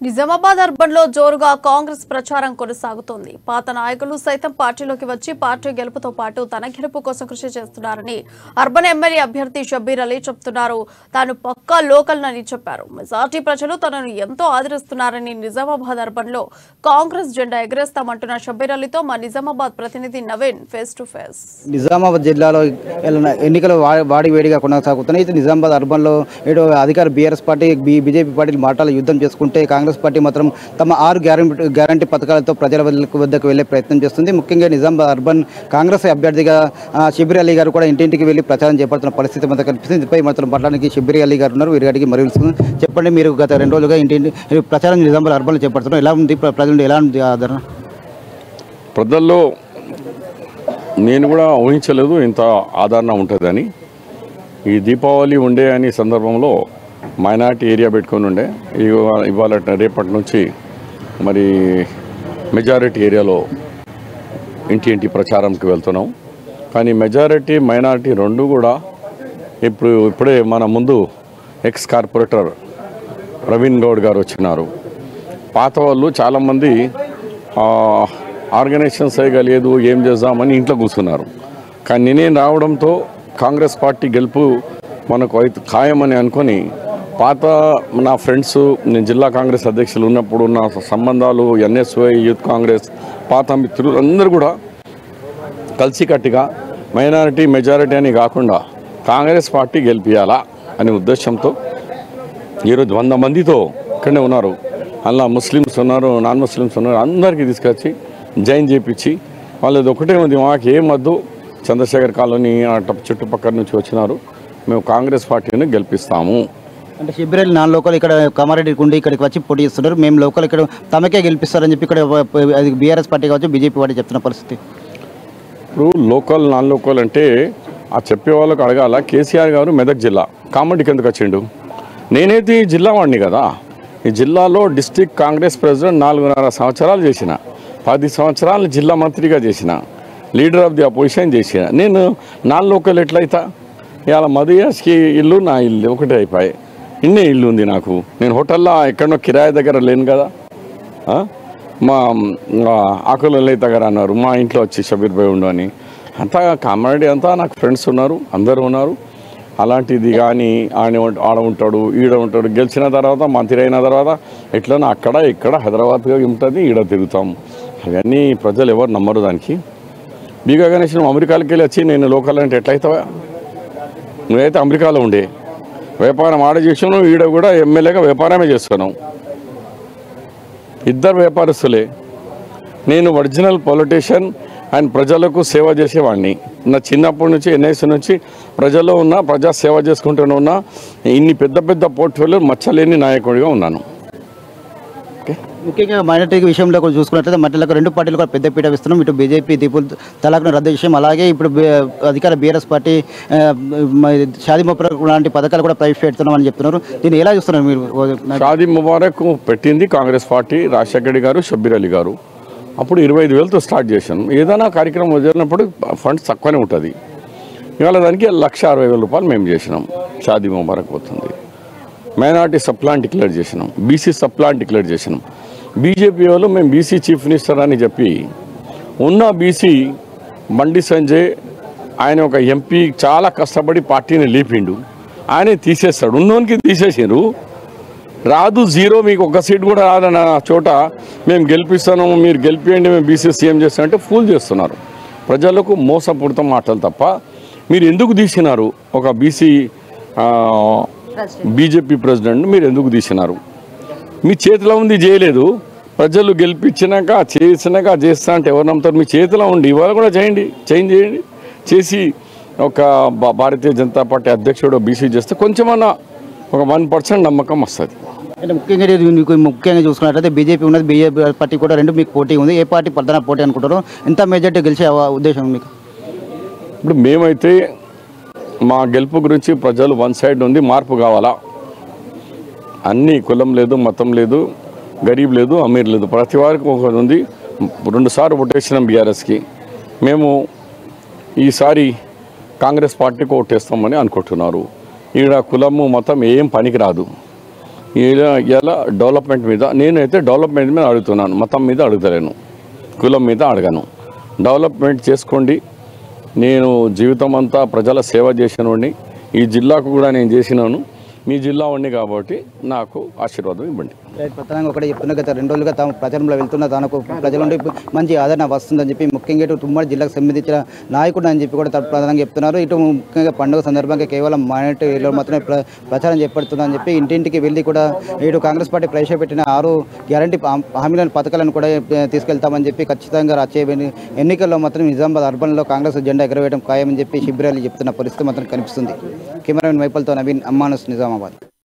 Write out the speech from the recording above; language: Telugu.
నిజామాబాద్ అర్బన్ లో జోరుగా కాంగ్రెస్ ప్రచారం కొనసాగుతోంది. పాత నాయకులు సైతం పార్టీలోకి వచ్చి పార్టీ గెలుపుతో పాటు తన గెలుపు కోసం కృషి చేస్తున్నారని అర్బన్ ఎమ్మెల్యే అభ్యర్థి షబ్బీర్ అలీ చెప్తున్నారు. తాను పక్కా లోకల్ అని చెప్పారు. మెజార్టీ ప్రజలు తనను ఎంతో ఆదరిస్తున్నారని నిజామాబాద్ అర్బన్ లో కాంగ్రెస్ జెండా ఎగరేస్తామంటున్న షబ్బీర్ అలీతో మా నిజామాబాద్ ప్రతినిధి Naveen face to face. Nizamabad జిల్లాలో ఎన్నికలు వాడి వేడిగా కొనసాగుతున్నాయి. ఇది నిజామాబాద్ అర్బన్ లో ఏడో అధికార బీఆర్ఎస్ పార్టీ బీజేపీ పార్టీలు మాటల యుద్ధం చేసుకుంటే కాంగ్రెస్ పార్టీ మాత్రం తమ 6 గ్యారంటీ పథకాలతో ప్రజల వద్దకు వెళ్లే ప్రయత్నం చేస్తుంది. ముఖ్యంగా నిజామాబాద్ అర్బన్ కాంగ్రెస్ అభ్యర్థిగా షబ్బీర్ అలీ గారు కూడా ఇంటింటికి వెళ్లి ప్రచారం చేపడుతున్న పరిస్థితి మనకు కనిపిస్తుంది. దీనిపై మాత్రం మాట్లాడడానికి షబ్బీర్ అలీ గారు ఉన్నారు. వీరి అడిగి మరి చెప్పండి, మీరు గత 2 రోజులుగా ఇంటి ప్రచారం నిజామాబాద్ అర్బన్లో చేపడుతున్నారు. ఎలా ఉంది ప్రజలు, ఎలా ఉంది ఆదరణ? ప్రజల్లో నేను కూడా ఊహించలేదు ఇంత ఆదరణ ఉంటుందని. ఈ దీపావళి ఉండే అని సందర్భంలో మైనార్టీ ఏరియా పెట్టుకొని ఉండే, ఇవాళ రేపటి నుంచి మరి మెజారిటీ ఏరియాలో ఇంటి ప్రచారంకి వెళ్తున్నాం. కానీ మెజారిటీ మైనారిటీ రెండు కూడా ఇప్పుడే మన ముందు ఎక్స్ కార్పొరేటర్ ప్రవీణ్ గౌడ్ గారు వచ్చినారు. పాత వాళ్ళు చాలామంది ఆర్గనైజేషన్ సరిగా లేదు, ఏం చేద్దామని ఇంట్లో కూర్చున్నారు. కానీ నేను రావడంతో కాంగ్రెస్ పార్టీ గెలుపు మనకు అయితే ఖాయమని అనుకొని పాత నా ఫ్రెండ్స్, నేను జిల్లా కాంగ్రెస్ అధ్యక్షులు ఉన్నప్పుడు నా సంబంధాలు, ఎన్ఎస్వై, యూత్ కాంగ్రెస్, పాత మిత్రులు అందరూ కూడా కలిసికట్టుగా మైనారిటీ మెజారిటీ అని కాకుండా కాంగ్రెస్ పార్టీ గెలిపియాలా అనే ఉద్దేశంతో ఈరోజు 100 మందితో ఇక్కడనే ఉన్నారు. అలా ముస్లిమ్స్ ఉన్నారు, నాన్ ముస్లిమ్స్ ఉన్నారు, అందరికీ తీసుకొచ్చి జాయిన్ చేయించి వాళ్ళది ఒకటే ఉంది, మాకు ఏం వద్దు, చంద్రశేఖర్ కాలనీ చుట్టుపక్కల నుంచి వచ్చినారు, మేము కాంగ్రెస్ పార్టీని గెలిపిస్తాము. అంటే షబ్బీర్ అలీ నాన్ లోకల్ ఇక్కడ కామారెడ్డి గుండి ఇక్కడికి వచ్చి పోటీ చేస్తున్నారు. మేము లోకల్ ఇక్కడ తమకే గెలిపిస్తారని చెప్పి ఇక్కడ అది బీఆర్ఎస్ పార్టీ కావచ్చు బీజేపీ పార్టీ చెప్తున్న పరిస్థితి. ఇప్పుడు లోకల్ నాన్ లోకల్ అంటే ఆ చెప్పే వాళ్ళకి అడగాల. కేసీఆర్ గారు మెదక్ జిల్లా కామారెడ్డికి ఎందుకు వచ్చిండు? నేనైతే ఈ జిల్లా వాడిని కదా. ఈ జిల్లాలో డిస్ట్రిక్ట్ కాంగ్రెస్ ప్రెసిడెంట్ 4.5 సంవత్సరాలు చేసిన, 10 సంవత్సరాలు జిల్లా మంత్రిగా చేసిన, లీడర్ ఆఫ్ ది అపోజిషన్ చేసిన. నేను నాన్ లోకల్ ఎట్లయితా? ఇవాళ మధుయాస్కి ఇల్లు నా ఇల్లు ఒకటే అయిపోయాయి. ఇన్నే ఇల్లు ఉంది నాకు. నేను హోటల్లో ఎక్కడో కిరాయి దగ్గర లేను కదా. మా ఆకుల దగ్గర అన్నారు, మా ఇంట్లో వచ్చి షబ్బీర్ భాయ్ ఉండు అని. అంతా కామారెడ్డి అంతా నాకు ఫ్రెండ్స్ ఉన్నారు, అందరూ ఉన్నారు. అలాంటిది కానీ ఆడ ఉంటాడు, ఈడ ఉంటాడు. గెలిచిన తర్వాత, మంత్రి అయిన తర్వాత ఎట్లనో అక్కడ ఇక్కడ హైదరాబాద్గా ఉంటుంది, ఈడ తిరుగుతాము. అవన్నీ ప్రజలు ఎవరు నమ్మరు దానికి. బీగా గణేష్ అమెరికాకి వెళ్ళి వచ్చి నేను లోకల్ అంటే ఎట్లయితావా? నువ్వైతే అమెరికాలో ఉండే వ్యాపారం ఆడ చేసినావు, ఈడ కూడా ఎమ్మెల్యేగా వ్యాపారమే చేస్తున్నావు. ఇద్దరు వ్యాపారస్తులే. నేను ఒరిజినల్ పొలిటీషియన్ అండ్ ప్రజలకు సేవ చేసేవాడిని. నా చిన్నప్పటి నుంచి ఎన్ఐసి నుంచి ప్రజల్లో ఉన్న ప్రజా సేవ చేసుకుంటూనే ఉన్నా. ఇన్ని పెద్ద పోర్ట్ఫోలియో మచ్చలేని నాయకుడిగా ఉన్నాను. ముఖ్యంగా మైనార్టీ విషయంలో కూడా చూసుకున్నట్లయితే మహిళలకు 2 పార్టీలు కూడా పెద్దపీట వేస్తున్నాం. ఇటు బీజేపీ దీపుల్ తలాక్ను రద్దు చేసాం, అలాగే ఇప్పుడు అధికార బీఆర్ఎస్ పార్టీ షాదీ ముబారక్ లాంటి పథకాలు కూడా ప్రవేశపెడుతున్నామని చెప్తున్నారు. దీన్ని ఎలా చూస్తున్నారు మీరు? షాదీ ముబారక్ పెట్టింది కాంగ్రెస్ పార్టీ, రాజశేఖర్ గారు, షబ్బీర్ అలీ గారు. అప్పుడు 25,000తో స్టార్ట్ చేశాను. ఏదైనా కార్యక్రమం జరిగినప్పుడు ఫండ్స్ తక్కువనే ఉంటుంది. ఇవాళ దానికి 1,60,000 రూపాయలు మేము చేసినాం. షాదీ ముబారక్ పోతుంది. మైనార్టీ సప్లాన్ డిక్లేర్ చేసినాం, బీసీ సప్లాన్ డిక్లేర్ చేసినాం. బీజేపీ వాళ్ళు మేము బీసీ చీఫ్ మినిస్టర్ అని చెప్పి ఉన్న బీసీ బండి సంజయ్ ఆయన ఒక ఎంపీ చాలా కష్టపడి పార్టీని లేపిండు, ఆయనే తీసేస్తాడు. ఉన్నోనికి తీసేసారు. రాదు, 0, మీకు ఒక సీట్ కూడా రాదన్న చోట మేము గెలిపిస్తాను, మీరు గెలిపియండి, మేము బీసీ సీఎం చేస్తామంటే ఫూల్ చేస్తున్నారు. ప్రజలకు మోసపూరిత మాటలు తప్ప మీరు ఎందుకు తీసినారు? ఒక బీసీ బీజేపీ ప్రెసిడెంట్ మీరు ఎందుకు తీసినారు? మీ చేతిలో ఉంది, చేయలేదు. ప్రజలు గెలిపించినాక చేస్తా అంటే ఎవరు నమ్ముతారు? మీ చేతిలో ఉండి ఇవాళ కూడా చేంజ్ చేయండి. చేసి ఒక భారతీయ జనతా పార్టీ అధ్యక్షుడు బీసీ చేస్తే కొంచెమన్నా ఒక 1% నమ్మకం వస్తుంది. అంటే ముఖ్యంగా చూసుకున్నట్లయితే బీజేపీ ఉన్నది, బీజేపీ పార్టీ కూడా 2 మీకు పోటీ ఉంది. ఏ పార్టీ ప్రధాన పోటీ అనుకుంటారు? ఎంత మెజార్టీ గెలిచే ఉద్దేశం మీకు? ఇప్పుడు మేమైతే మా గెలుపు గురించి ప్రజలు వన్ సైడ్ ఉంది. మార్పు కావాలా? అన్ని కులం లేదు, మతం లేదు, గరీబ్ లేదు, అమీర్ లేదు, ప్రతి వారికి ఒకటి ఉంది. 2 సార్లు ఓటేసినాం బీఆర్ఎస్కి. మేము ఈసారి కాంగ్రెస్ పార్టీకి ఓటేస్తామని అనుకుంటున్నారు. ఈడ కులము మతం ఏం పనికి రాదు. ఇలా డెవలప్మెంట్ మీద నేనైతే డెవలప్మెంట్ మీద అడుగుతున్నాను, మతం మీద అడుగుతలేను, కులం మీద అడగను. డెవలప్మెంట్ చేసుకోండి. నేను జీవితం అంతా ప్రజల సేవ చేసినవాడిని, ఈ జిల్లాకు కూడా నేను చేసినాను. మీ జిల్లా వాడిని కాబట్టి నాకు ఆశీర్వాదం ఇవ్వండి. ప్రధానంగా ఒకటే చెప్తున్నా, గత 2 రోజులుగా తాము ప్రచారంలో వెళ్తున్న తనకు ప్రజల నుండి మంచి ఆదరణ వస్తుందని చెప్పి, ముఖ్యంగా ఇటు ఉమ్మడి జిల్లాకు సంబంధించిన నాయకుడు అని చెప్పి కూడా ప్రధానంగా చెప్తున్నారు. ఇటు ముఖ్యంగా పండుగ సందర్భంగా కేవలం మైనారిటీలో మాత్రమే ప్రచారం చేపడుతుందని చెప్పి ఇంటింటికి వెళ్ళి కూడా ఇటు కాంగ్రెస్ పార్టీ ప్రవేశపెట్టిన 6 గ్యారంటీ హామీలను పథకాలను కూడా తీసుకెళ్తామని చెప్పి, ఖచ్చితంగా వచ్చే ఎన్నికల్లో మాత్రం నిజామాబాద్ అర్బన్లో కాంగ్రెస్ జెండా ఎగరవేయడం ఖాయమని చెప్పి శిబిరాలు చెప్తున్న పరిస్థితి మాత్రం కనిపిస్తుంది. కెమెరామెన్ వైపల్తో నవీన్, అమ్మానుస్, నిజామాబాద్.